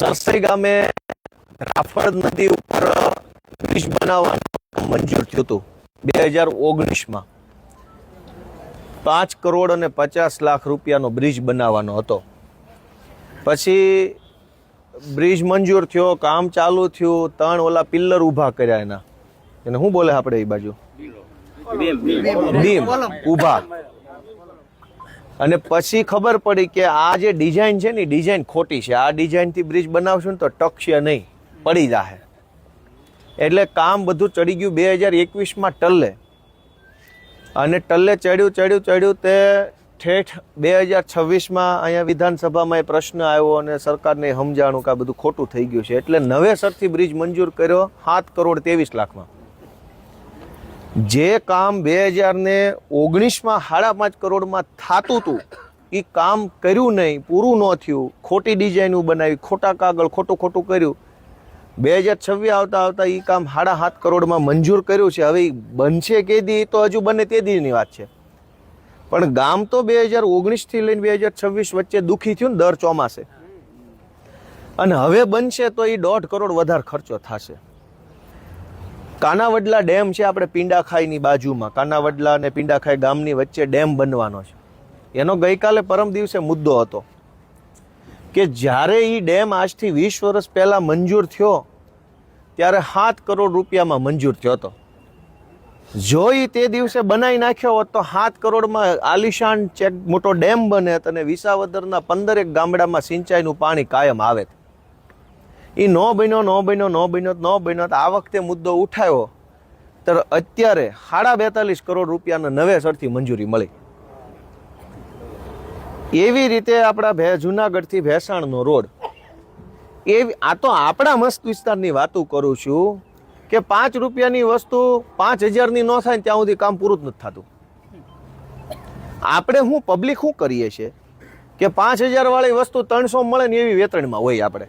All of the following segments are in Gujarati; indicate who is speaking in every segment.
Speaker 1: સરસઈ ગામે રાફડ નદી ઉપર બ્રિજ બનાવવાનું મંજૂર થયું હતું 2019માં. 5,50,00,000 રૂપિયાનો બ્રિજ બનાવવાનો હતો. પછી બ્રિજ મંજૂર થયો, કામ ચાલુ થયું, 3 ઓલા પિલ્લર ઊભા કર્યા એના, એને શું બોલે આપણે એ બાજુ, બીમ ઊભા. અને પછી ખબર પડી કે આ જે ડિઝાઇન છે ને ડિઝાઇન ખોટી છે. આ ડિઝાઇનથી બ્રિજ બનાવશું ને તો ટકશે નહીં, પડી જાહે. એટલે કામ બધું ચડી ગયું 2021માં ટલ્લે. અને ટલ્લે ચડ્યું તે ઠેઠ 2026માં અહીંયા વિધાનસભામાં એ પ્રશ્ન આવ્યો અને સરકારને સમજાણું કે આ બધું ખોટું થઈ ગયું છે. એટલે નવેસરથી બ્રિજ મંજૂર કર્યો 7,23,00,000માં. જે કામ 2019માં 5.5 કરોડમાં થતું હતું એ કામ કર્યું નહીં, પૂરું ન થયું, ખોટી ડિઝાઇન બનાવી, ખોટા કાગળ, ખોટું કર્યું. 2026 આવતા એ કામ 7.5 કરોડમાં મંજૂર કર્યું છે. હવે બનશે કે દી તો હજુ બને તે દીની વાત છે. પણ ગામ તો 2019થી લઈને 2026 વચ્ચે દુઃખી થયું ને દર ચોમાસે. અને હવે બનશે તો એ 1.5 કરોડ વધારે ખર્ચો થશે. કાનાવડલા ડેમ છે આપણે પિંડાખાઈની બાજુમાં, કાનાવડલા અને પિંડાખાઈ ગામની વચ્ચે ડેમ બનવાનો છે. એનો ગઈકાલે પરમ દિવસે મુદ્દો હતો કે જ્યારે એ ડેમ આજથી 20 વર્ષ પહેલા મંજૂર થયો ત્યારે 7 કરોડ રૂપિયામાં મંજૂર થયો હતો. જો એ તે દિવસે બનાવી નાખ્યો હોત તો 7 કરોડમાં આલિશાન મોટો ડેમ બને અને વિસાવદરના 15 ગામડામાં સિંચાઈનું પાણી કાયમ આવે. એ ન બન્યો. આ વખતે મુદ્દો ઉઠાયો તો અત્યારે 42 કરોડ રૂપિયાના નવેસરથી મંજૂરી મળી. એવી રીતે આપણા જુનાગઢથી ભેસાણનો રોડ, આ તો આપણા મસ્ત વિસ્તારની વાતો કરું છું કે 5 રૂપિયાની વસ્તુ 5,000ની ન થાય ને ત્યાં સુધી કામ પૂરું જ નથી થતું. આપણે પબ્લિક શું કરીએ છીએ કે 5,000 વાળી વસ્તુ 300 મળે ને એવી વેતરણમાં હોય. આપણે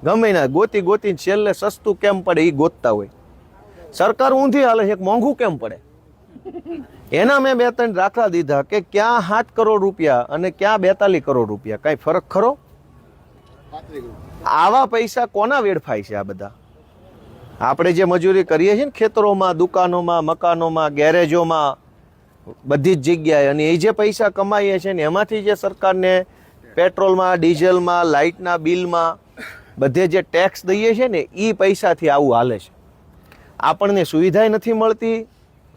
Speaker 1: ગમે ના ગોતી છેલ્લે સસ્તું કેમ પડે એ ગોતતા હોય. સરકાર ઊંધી હાલે છે, મોંઘું કેમ પડે. એના મેં 2-3 દાખલા દીધા કે ક્યાં 7 કરોડ રૂપિયા અને ક્યાં 42 કરોડ રૂપિયા, કઈ ફરક ખરો? આવા પૈસા કોના વેડફાય છે? આ બધા આપણે જે મજૂરી કરીએ છીએ ને ખેતરોમાં, દુકાનોમાં, મકાનોમાં, ગેરેજોમાં, બધી જ જગ્યાએ, અને એ જે પૈસા કમાઈએ છીએ ને એમાંથી જે સરકારને પેટ્રોલમાં, ડીઝલમાં, લાઇટના બિલમાં બધે જે ટેક્સ દઈએ છીએ ને એ પૈસાથી આવું હાલે છે. આપણને સુવિધાય નથી મળતી,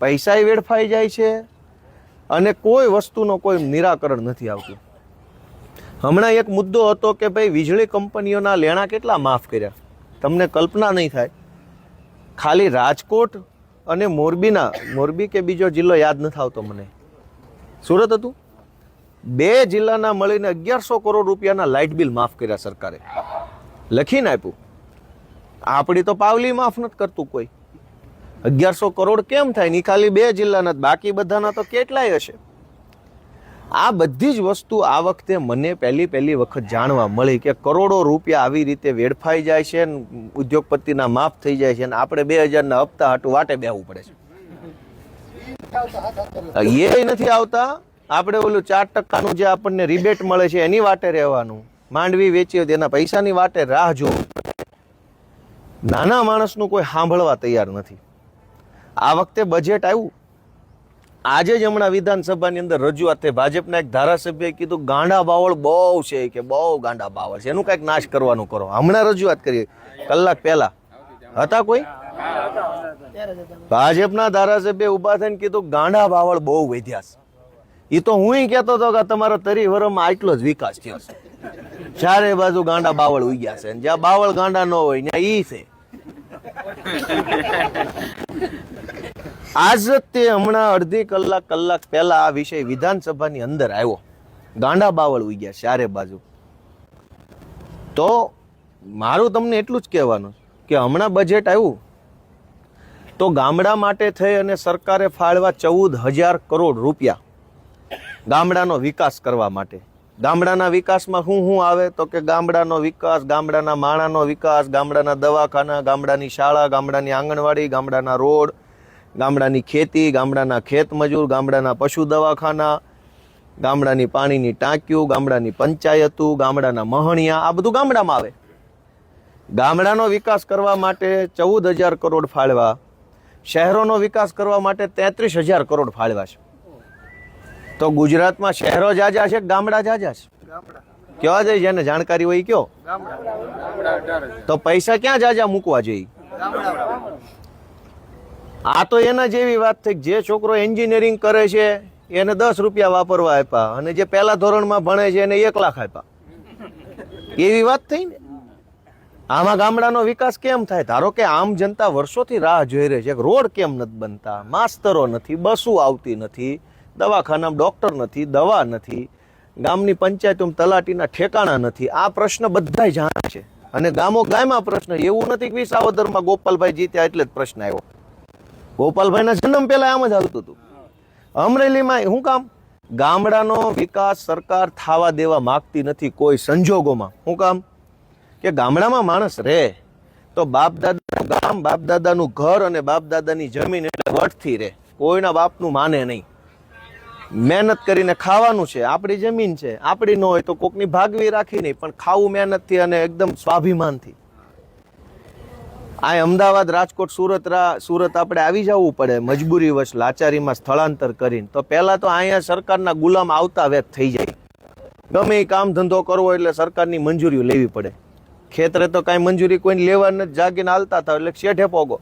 Speaker 1: પૈસાય વેડફાઈ જાય છે અને કોઈ વસ્તુનો કોઈ નિરાકરણ નથી આવતું. હમણાં એક મુદ્દો હતો કે ભાઈ વીજળી કંપનીઓના લેણા કેટલા માફ કર્યા, તમને કલ્પના નહીં થાય. ખાલી રાજકોટ અને મોરબી કે બીજો જિલ્લો યાદ નથી આવતો મને, સુરત હતું, 2 જિલ્લાના મળીને 1100 કરોડ રૂપિયાના લાઇટ બિલ માફ કર્યા સરકારે. લખીને આપ્યું. આપણી તો પાવલી માફ નથી કરતું કોઈ. 1100 કરોડ કેમ થાય? ની ખાલી 2 જિલ્લાના, બાકી બધાના તો કેટલાય હશે. આ બધી જ વસ્તુ આ વખતે મને પહેલી વખત જાણવા મળી કે કરોડો રૂપિયા આવી રીતે વેડફાઈ જાય છે, ઉદ્યોગપતિના માફ થઈ જાય છે, અને આપણે 2000ના હપ્તા હાટું વાટે બેહવું પડે છે. એ નથી આવતા. આપણે ઓલું 4% જે આપણને રિબેટ મળે છે એની વાટે રહેવાનું. માંડવી વેચીએ તેના પૈસાની વાટે રાહ જોવું. નાના માણસનું કોઈ સાંભળવા તૈયાર નથી. આ વખતે બજેટ આવ્યું, આજે જ હમણાં વિધાનસભાની અંદર રજૂઆત થઈ. ભાજપના એક ધારાસભ્યએ કીધું ગાંડા બાવળ બહુ છે, કે બહુ ગાંડા બાવળ છે, એનું કંઈક નાશ કરવાનું કરો. હમણાં રજૂઆત કરી, કલાક પહેલા હતા કોઈ ભાજપના ધારાસભ્ય ઉભા થઈને કીધું ગાંડા બાવળ બહુ વધ્યા છે. એ તો હું કહેતો હતો કે તમારા 30 વર્ષમાં આટલો જ વિકાસ થયો છે. ચારે બાજુ ગાંડા બાવળ ઉગ્યા છે, જ્યાં બાવળ ગાંડા ન હોય ત્યાં ઈ છે. આજ તે હમણાં અડધી કલાક પહેલા આ વિષય વિધાનસભાની અંદર આવ્યો. ગાંડા બાવળ ઉગ્યા ચારે બાજુ. તો મારું તમને એટલું જ કહેવાનું કે હમણાં બજેટ આવ્યું તો ગામડા માટે થઈ અને સરકારે ફાળવા 14,000 કરોડ રૂપિયા ગામડાનો વિકાસ કરવા માટે. ગામડાના વિકાસમાં શું આવે તો કે ગામડાનો વિકાસ, ગામડાના માણાનો વિકાસ, ગામડાના દવાખાના, ગામડાની શાળા, ગામડાની આંગણવાડી, ગામડાના રોડ, ગામડાની ખેતી, ગામડાના ખેત મજૂર, ગામડાના પશુ દવાખાના, ગામડાની પાણીની ટાંકીઓ, ગામડાની પંચાયતો, ગામડાના મહણિયા, આ બધું ગામડામાં આવે. ગામડાનો વિકાસ કરવા માટે 14,000 કરોડ ફાળવા, શહેરોનો વિકાસ કરવા માટે 33,000 કરોડ ફાળવા છે. તો ગુજરાતમાં શહેરો જાજા છે, ગામડા જાજા છે? કેવા જાય જેને જાણકારી હોય કયો. તો પૈસા ક્યાં જાજા મૂકવા જોઈએ? આ તો એના જેવી વાત થઈ. જે છોકરો એન્જિનિયરિંગ કરે છે એને 10 રૂપિયા વાપરવા આપ્યા, અને જે પહેલા ધોરણમાં ભણે છે એને 1 લાખ આપ્યા. એવી વાત થઈ ને. આમાં ગામડાનો વિકાસ કેમ થાય? ધારો કે આમ જનતા વર્ષોથી રાહ જોઈ રહી છે, રોડ કેમ નથી બનતા, માસ્તરો નથી, બસો આવતી નથી, દવાખાનામાં ડોક્ટર નથી, દવા નથી, ગામની પંચાયતોમાં તલાટીના ઠેકાણા નથી. આ પ્રશ્ન બધાય જાણે છે, અને ગામો ગામમાં પ્રશ્ન. એવું નથી કે વિસાવદરમાં ગોપાલભાઈ જીત્યા એટલે જ પ્રશ્ન આવ્યો. ગોપાલભાઈના જન્મ પહેલા આમ જ હાલતું હતું. અમરેલીમાં શું કામ? ગામડાનો વિકાસ સરકાર થવા દેવા માંગતી નથી કોઈ સંજોગોમાં. શું કામ? કે ગામડામાં માણસ રહે તો બાપ દાદાનું ગામ, બાપ દાદાનું ઘર અને બાપ દાદાની જમીન એટલે વટથી રહે. કોઈના બાપનું માને નહીં. મહેનત કરીને ખાવાનું છે, આપણી જમીન છે, આપણી ન હોય તો કોકની ભાગવી રાખી નહીં, પણ ખાવું મહેનતથી અને એકદમ સ્વાભિમાનથી. આ અમદાવાદ, રાજકોટ, સુરત આપણે આવી જવું પડે મજબૂરીવશ, લાચારીમાં સ્થળાંતર કરીને. તો પહેલા તો અહીંયા સરકારના ગુલામ આવતા વેત થઈ જાય. ગમે એ કામ ધંધો કરવો એટલે સરકારની મંજૂરીઓ લેવી પડે. ખેતરે તો કાંઈ મંજૂરી કોઈને લેવા નથી, જાગીને હાલતા થાવ એટલે શેઠે પોગો.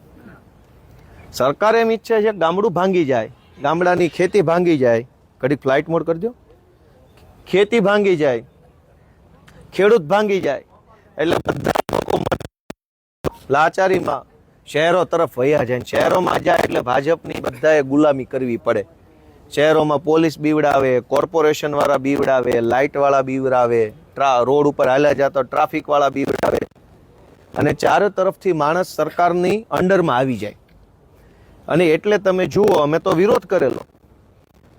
Speaker 1: સરકાર એમ ઈચ્છે છે ગામડું ભાંગી જાય, ગામડાની ખેતી ભાંગી જાય. ઘડીક ફ્લાઇટ મોડ કરજો. ખેતી ભાંગી જાય, ખેડૂત ભાંગી જાય, એટલે બધા લોકો લાચારીમાં શહેરો તરફ વયા જાય. શહેરોમાં જાય એટલે ભાજપની બધાએ ગુલામી કરવી પડે. શહેરોમાં પોલીસ બીવડાવે, કોર્પોરેશન વાળા બીવડાવે, લાઇટ વાળા બીવડાવે, રોડ ઉપર હાલ્યા જતો ટ્રાફિક વાળા બીવડાવે, અને ચારે તરફથી માણસ સરકારની અંડરમાં આવી જાય. અને એટલે તમે જુઓ, અમે તો વિરોધ કરેલો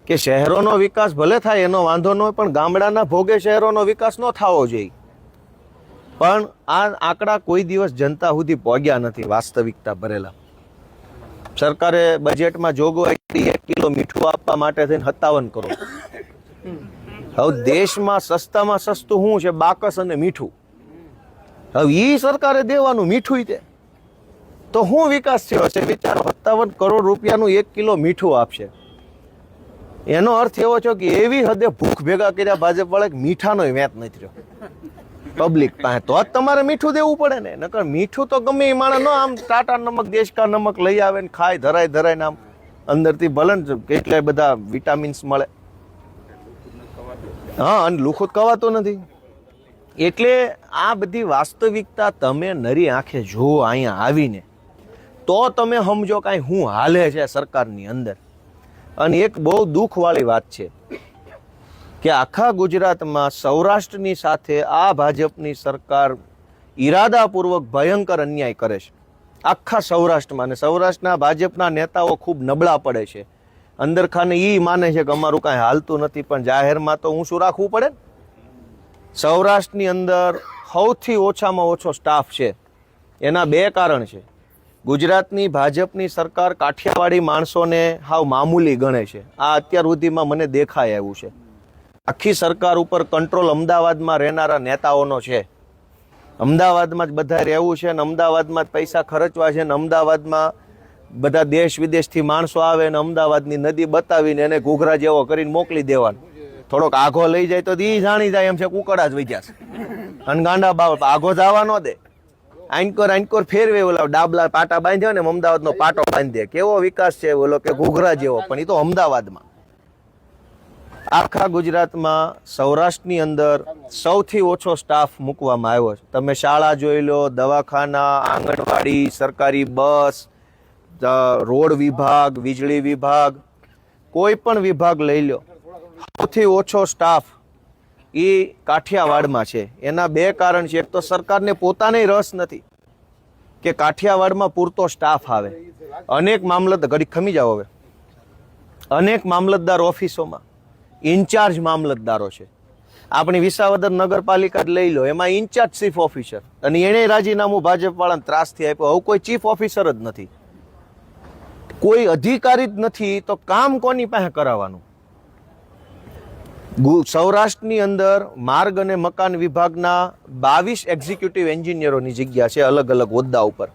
Speaker 1: કે શહેરોનો વિકાસ ભલે થાય એનો વાંધો ન હોય, પણ ગામડાના ભોગે શહેરોનો વિકાસ ન થવો જોઈએ. પણ આ આંકડા કોઈ દિવસ જનતા સુધી પહોંચ્યા નથી, વાસ્તવિકતા ભરેલા. સરકારે બજેટમાં જોગવાઈ કરી 1 કિલો મીઠું આપવા માટે થઈને 57 કરોડ. હવે દેશમાં સસ્તામાં સસ્તું શું છે? બાકસ અને મીઠું. હવે ઈ સરકારે દેવાનું મીઠું તે તો શું વિકાસ થયો છે? વિચારો, 57 કરોડ રૂપિયાનું 1 કિલો મીઠું આપશે. એનો અર્થ એવો છે કે એવી હદે ભૂખ ભેગા કર્યા ભાજપ વાળા, મીઠાનો વેત નથી રહ્યો પબ્લિક પાસે. તો જ તમારે મીઠું દેવું પડે ને. નકર મીઠું તો ગમે એ માણસ નો આમ ટાટા નમક, દેશકા નમક લઈ આવે ને ખાય, ધરાય ને આમ અંદરથી ભલે ને કેટલાય બધા વિટામિન્સ મળે. હા, અને લુખુત કવાતો નથી. એટલે આ બધી વાસ્તવિકતા તમે નરી આંખે જુઓ અહીંયા આવીને, તો તમે સમજો કાંઈ શું હાલે છે સરકારની અંદર. અને એક બહુ દુઃખવાળી વાત છે કે આખા ગુજરાતમાં સૌરાષ્ટ્રની સાથે આ ભાજપની સરકાર ઈરાદાપૂર્વક ભયંકર અન્યાય કરે છે. આખા સૌરાષ્ટ્રમાં. અને સૌરાષ્ટ્રના ભાજપના નેતાઓ ખૂબ નબળા પડે છે. અંદર ખાને એ માને છે કે અમારું કાંઈ હાલતું નથી, પણ જાહેરમાં તો ઊંચું રાખવું પડે ને. સૌરાષ્ટ્રની અંદર સૌથી ઓછામાં ઓછો સ્ટાફ છે. એના 2 કારણ છે. ગુજરાતની ભાજપની સરકાર કાઠિયાવાડી માણસોને હાવ મામૂલી ગણે છે. આ અત્યાર સુધીમાં મને દેખાય આવ્યું છે. આખી સરકાર ઉપર કંટ્રોલ અમદાવાદમાં રહેનારા નેતાઓનો છે. અમદાવાદમાં જ બધા રહેવું છે, ને અમદાવાદમાં જ પૈસા ખર્ચવા છે, ને અમદાવાદમાં બધા દેશ વિદેશથી માણસો આવે ને અમદાવાદની નદી બતાવીને એને ઘૂઘરા જેવો કરીને મોકલી દેવાનું. થોડોક આઘો લઈ જાય તો ઈ જાણી જાય એમ છે કુકડા જ વૈજ્યા છે. અને ગાંડા બાવ આઘો જવા ન દે. આઈનકોર ફેરવે, ઓલા ડાબલા પાટા બાંધ્યો ને અમદાવાદનો પાટો બાંધી દે. કેવો વિકાસ છે ઓલો કે ઘૂઘરા જેવો, પણ એ તો અમદાવાદમાં. આખા ગુજરાતમાં સૌરાષ્ટ્રની અંદર સૌથી ઓછો સ્ટાફ મૂકવામાં આવ્યો છે. તમે શાળા જોઈ લો, દવાખાના, આંગણવાડી, સરકારી બસ, રોડ વિભાગ, વીજળી વિભાગ, કોઈ પણ વિભાગ લઈ લો, સૌથી ઓછો સ્ટાફ એ કાઠિયાવાડમાં છે. એના 2 કારણ છે. એક તો સરકારને પોતાને રસ નથી કે કાઠિયાવાડમાં પૂરતો સ્ટાફ આવે. અનેક મામલતદાર, ઘડી ખમી જાઓ હવે, અનેક મામલતદાર ઓફિસોમાં ઇન્ચાર્જ મામલતદારો છે. આપણી વિસાવદર નગરપાલિકા જ લઈ લો, એમાં ઇન્ચાર્જ ચીફ ઓફિસર, અને એને રાજીનામું ભાજપ વાળાને ત્રાસથી આપ્યો. હવે કોઈ ચીફ ઓફિસર જ નથી, કોઈ અધિકારી જ નથી, તો કામ કોની પાસે કરાવવાનું? સૌરાષ્ટ્રની અંદર માર્ગ અને મકાન વિભાગના 22 એક્ઝિક્યુટિવ એન્જિનિયરોની જગ્યા છે અલગ અલગ હોદ્દા ઉપર.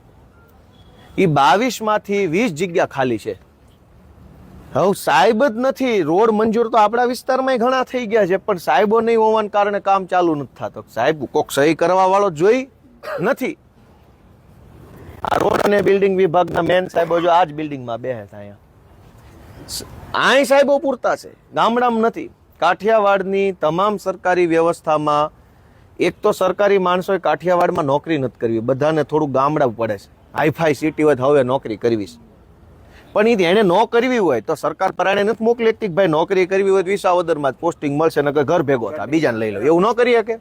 Speaker 1: એ 22માંથી 20 જગ્યા ખાલી છે. હવે સાહેબ જ નથી, રોડ મંજૂર તો આપણા વિસ્તારમાં ઘણા થઈ ગયા છે, પણ સાહેબો નહીં હોવાના કારણે કામ ચાલુ નથી થતો. સાહેબ કોક સહી કરવા વાળો જોઈ નથી. આ રોડ અને બિલ્ડિંગ વિભાગના મેન સાહેબો જો આ જ બિલ્ડિંગમાં બેસે છે અહીં સાહેબો પૂરતા છે, ગામડામાં નથી. કાઠિયાવાડની તમામ સરકારી વ્યવસ્થામાં એક તો સરકારી માણસોએ કાઠિયાવાડમાં નોકરી નથી કરવી, બધાને થોડું ગામડા પડે છે. હાઈફાઈ સિટી હોય હવે નોકરી કરવી છે, પણ એને ન કરવી હોય તો સરકાર પરાણે નથી મોકલી શકતી કે ભાઈ નોકરી કરવી હોય તો વિસાવદરમાં જ પોસ્ટિંગ મળશે ને ઘર ભેગો થાય બીજાને લઈ લો, એવું ન કરી શકે.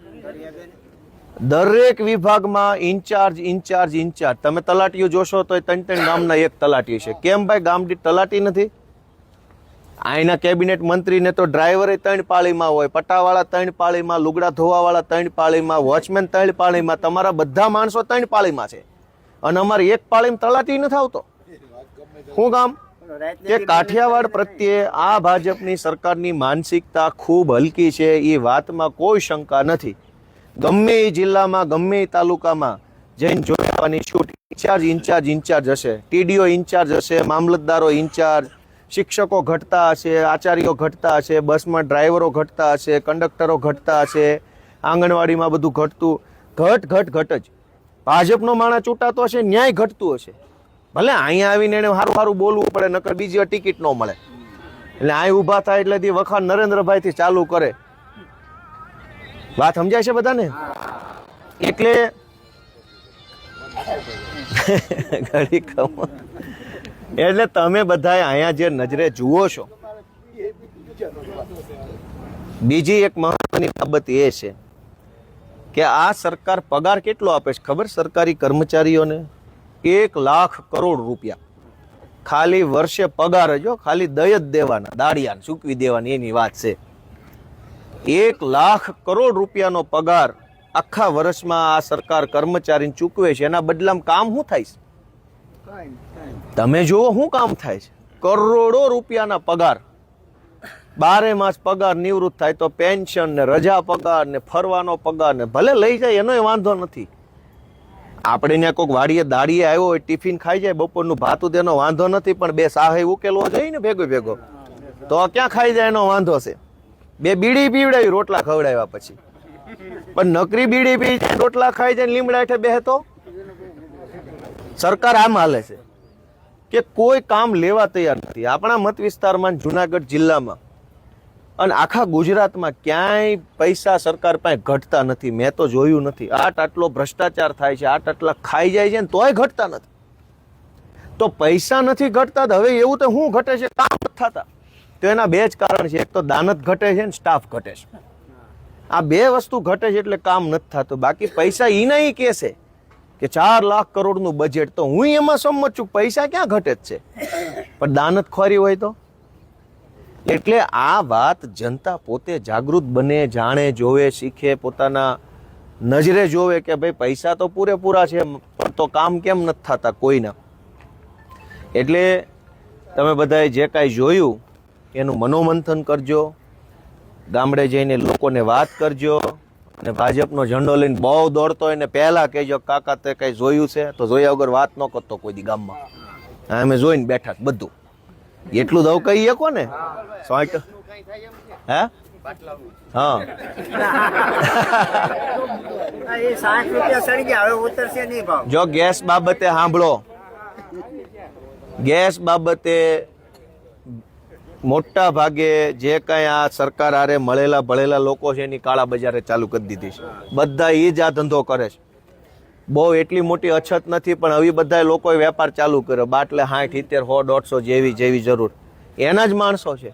Speaker 1: દરેક વિભાગમાં ઇન્ચાર્જ તમે તલાટીઓ જોશો તો 3 ગામના એક તલાટી છે. કેમ ભાઈ ગામ દીઠ તલાટી નથી? આઈના કેબિનેટ મંત્રીને તો ડ્રાઈવરે 3 પાળીમાં હોય, પટાવાળા 3 પાળીમાં, લુગડા ધોવાવાળા 3 પાળીમાં, વોચમેન 3 પાળીમાં, તમારા બધા માણસો 3 પાળીમાં છે અને અમારે એક પાળીમાં તલાટી નથી આવતો. શું કામ? કે કાઠિયાવાડ પ્રત્યે આ ભાજપની સરકારની માનસિકતા ખૂબ હલકી છે, એ વાતમાં કોઈ શંકા નથી. ગમે એ જિલ્લામાં ગમે એ તાલુકામાં જઈને જોઈ આવવાની છૂટ. ઇન્ચાર્જ હશે, ટીડીઓ ઇન્ચાર્જ હશે, મામલતદારો ઇન્ચાર્જ, શિક્ષકો ઘટતા હશે, આચાર્યો ઘટતા હશે, બસમાં ડ્રાઈવરો ઘટતા હશે, કંડક્ટરો ઘટતા હશે, આંગણવાડીમાં બધું ઘટતું ઘટ જ. ભાજપનો માણસ ચૂંટાતો હશે, ન્યાય ઘટતું હશે. ભલે અહીંયા આવીને એને સારું બોલવું પડે, નકર બીજી વાર ટિકિટ ન મળે. એટલે અહીં ઊભા થાય એટલે તે વખાણ નરેન્દ્રભાઈ થી ચાલુ કરે. વાત સમજાય છે બધાને? એટલે ઘડી ખમો એટલે તમે બધા અહીંયા જે નજરે જુઓ છો. બીજી એક મહત્વની બાબત એ છે કે આ સરકાર પગાર કેટલો આપે છે ખબર? સરકારી કર્મચારીઓને 1 લાખ કરોડ રૂપિયા ખાલી વર્ષે પગાર જ, ખાલી દય જ દેવાના, દાડિયાને ચૂકવી દેવાની એની વાત છે. 1 લાખ કરોડ રૂપિયાનો પગાર આખા વર્ષમાં આ સરકાર કર્મચારીને ચૂકવે છે. એના બદલામાં કામ શું થાય છે? તમે જુઓ શું કામ થાય છે. કરોડો રૂપિયાના પગાર, 12 માસ પગાર નિવૃત્ત થાય તો પેન્શન ને રજા પગાર ને ફરવાનો પગાર ને ભલે લઈ જાય એનો વાંધો નથી. આપણે ત્યાં કોઈક વાડીએ દાડીએ આવ્યો હોય, ટિફિન ખાઈ જાય, બપોરનું ભાતું તેનો વાંધો નથી, પણ 2 સાહે ઉકેલવો જોઈએ ને ભેગો તો ક્યાં ખાઈ જાય એનો વાંધો છે. 2 બીડી પીવડાવી રોટલા ખવડાવ્યા પછી, પણ નકરી બીડી પી જાય રોટલા ખાઈ જાય લીમડા હેઠે બેહે તો સરકાર આમ હાલે છે કે કોઈ કામ લેવા તૈયાર નથી. આપણા મત વિસ્તારમાં, જુનાગઢ જિલ્લામાં અને આખા ગુજરાતમાં ક્યાંય પૈસા સરકાર પાસે ઘટતા નથી. મેં તો જોયું નથી. આટલો ભ્રષ્ટાચાર થાય છે, આટલા ખાઈ જાય છે ને તોય ઘટતા નથી. તો પૈસા નથી ઘટતા, હવે એવું તો શું ઘટે છે? કામ નથી થતા. તો એના 2 જ કારણ છે. એક તો દાનત ઘટે છે ને સ્ટાફ ઘટે છે. આ 2 વસ્તુ ઘટે છે એટલે કામ નથી થતું. બાકી પૈસા ઈ નહીં કે છે કે 4 લાખ કરોડનું બજેટ, તો હું એમાં સંમત છું, પૈસા ક્યાં ઘટે જ છે. પણ દાનત ખોરી હોય તો. એટલે આ વાત જનતા પોતે જાગૃત બને, જાણે, જોવે, શીખે, પોતાના નજરે જોવે કે ભાઈ પૈસા તો પૂરેપૂરા છે પણ તો કામ કેમ નથી થતા કોઈના. એટલે તમે બધાએ જે કાંઈ જોયું એનું મનોમંથન કરજો, ગામડે જઈને લોકોને વાત કરજો, અને ભાજપનો ઝંડો લઈને બહુ દોડતો હોય ને પહેલા કહેજો કાકા તે કઈ જોયું છે, તો જોયા વગર વાત ન કરતો કોઈ દી ગામમાં. હા અમે જોઈને બેઠા બધું, એટલું દવ કહી શકો ને. હે હા જો ગેસ બાબતે સાંભળો, ગેસ બાબતે મોટા ભાગે જે કાંઈ આ સરકાર આરે મળેલા ભળેલા લોકો છે એની કાળા બજારે ચાલુ કરી દીધી છે. બધા એ જ આ ધંધો કરે છે. બહુ એટલી મોટી અછત નથી, પણ હવે બધા લોકોએ વેપાર ચાલુ કર્યો. બાટલે 60, 70, 100, 150 જેવી જરૂર એના જ માણસો છે.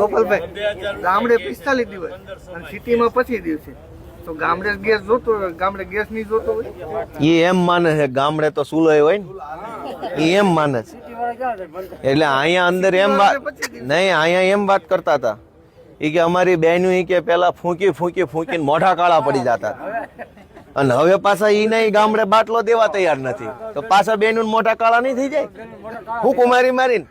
Speaker 2: ગોપાલભાઈ ગામડે 45 દિવસ અને સિટીમાં 25 દિવસે, તો ગામડે ગેસ જોતો હોય, ગામડે ગેસ નહીં જોતો હોય.
Speaker 1: એ એમ માને છે ગામડે તો સુલોય હોય ને, એ એમ માને છે. એટલે અહીંયા અંદર એમ વાત નહીં, અહીંયા એમ વાત કરતા હતા એ કે અમારી બહેનો એ કે પેલા ફૂંકીને મોઢા કાળા પડી જતા, અને હવે પાછા ઈ નહીં ગામડે બાટલો દેવા તૈયાર નથી, તો પાછા બહેનો મોઢા કાળા નહીં થઈ જાય હું કુમારી મારીને.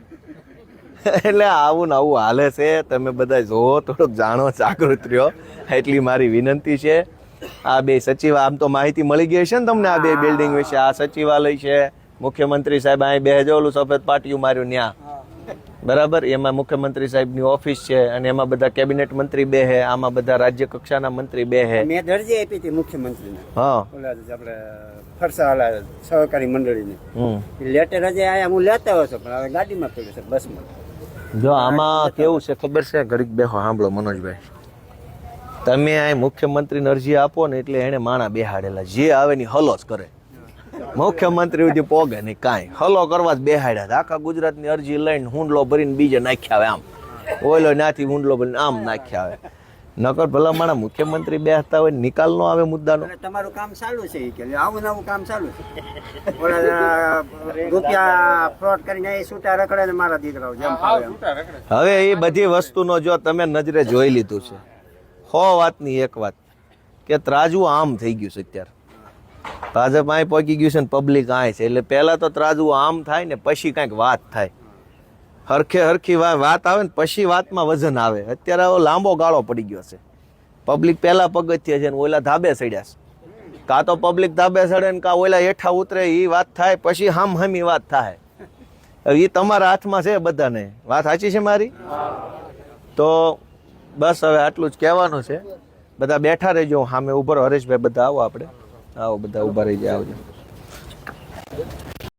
Speaker 1: એટલે આવું ને આવું હાલે છે. તમે બધા જોવો, થોડુંક જાણો, જાગૃત રહ્યો, એટલી મારી વિનંતી છે. આ બે સચિવ, આમ તો માહિતી મળી ગઈ છે ને તમને આ બે બિલ્ડિંગ વિશે. આ સચિવાલય છે, મુખ્યમંત્રી સાહેબ અહીં બે ઓલું સફેદ પાટિયું માર્યું ન્યા, બરાબર, એમાં મુખ્યમંત્રી સાહેબની ઓફિસ છે અને એમાં બધા કેબિનેટ મંત્રી બે હે, આમાં બધા રાજ્ય કક્ષાના મંત્રી બે હે.
Speaker 3: મેં દરજી આપી હતી મુખ્યમંત્રીને,
Speaker 1: હા,
Speaker 3: ઓલા આપણે ફરસાવાલા સહકારી મંડળીને લેટર હજી આયા હું લેતા હોય છું, પણ હવે ગાડીમાં પડ્યું છે, બસમાં.
Speaker 1: જો આમાં કેવું છે ખબર છે, ઘડીક બેહો, સાંભળો મનોજભાઈ, તમે અહીં મુખ્યમંત્રીને અરજી આપો ને એટલે એને માણા બેહાડેલા, જે આવે ની હલો જ કરે. મુખ્યમંત્રી સુધી પોગે નહીં કાંઈ, હલો કરવા જ બેહાડ્યા. આખા ગુજરાતની અરજી લઈને હુંડલો ભરીને બીજે નાખ્યા આવે, આમ ઓઈલો નાથી હુંડલો ભરીને આમ નાખ્યા આવે. નકર ભલા માણા મુખ્યમંત્રી બેસતા હોય, નિકાલ નો આવે મુદ્દાનો.
Speaker 3: એટલે તમારું કામ ચાલુ છે કે આવું નવું કામ ચાલુ છે. ઓલા રૂપિયા ફ્રોડ કરીને એ છૂટા રખડે ને મારા દીકરાઓ જેમ ફાવે એમ.
Speaker 1: હવે એ બધી વસ્તુનો જો તમે નજરે જોઈ લીધું છે, 100 વાતની એક વાત કે ત્રાજવું આમ થઈ ગયું છે અત્યારે. ભાજપ અહીં પહોંચી ગયું છે ને પબ્લિક આય છે, એટલે પહેલા તો ત્રાજવું આમ થાય ને પછી કાંઈક વાત થાય, હરખી વાત આવે ને પછી વાતમાં વજન આવે. અત્યારે આવો લાંબો ગાળો પડી ગયો છે. પબ્લિક પહેલા પગથિયે છે ને ઓલા ધાબે ચડ્યા છે. કાં તો પબ્લિક ધાબે ચડે ને કાં ઓલા હેઠા ઉતરે, એ વાત થાય પછી હામી વાત થાય. એ તમારા હાથમાં છે બધાને. વાત સાચી છે મારી? તો બસ હવે આટલું જ કહેવાનું છે. બધા બેઠા રહેજો, સામે ઉભો રહો. હરેશભાઈ બધા આવો, આપણે આવો, બધા ઉભા રહી જાય, આવજો.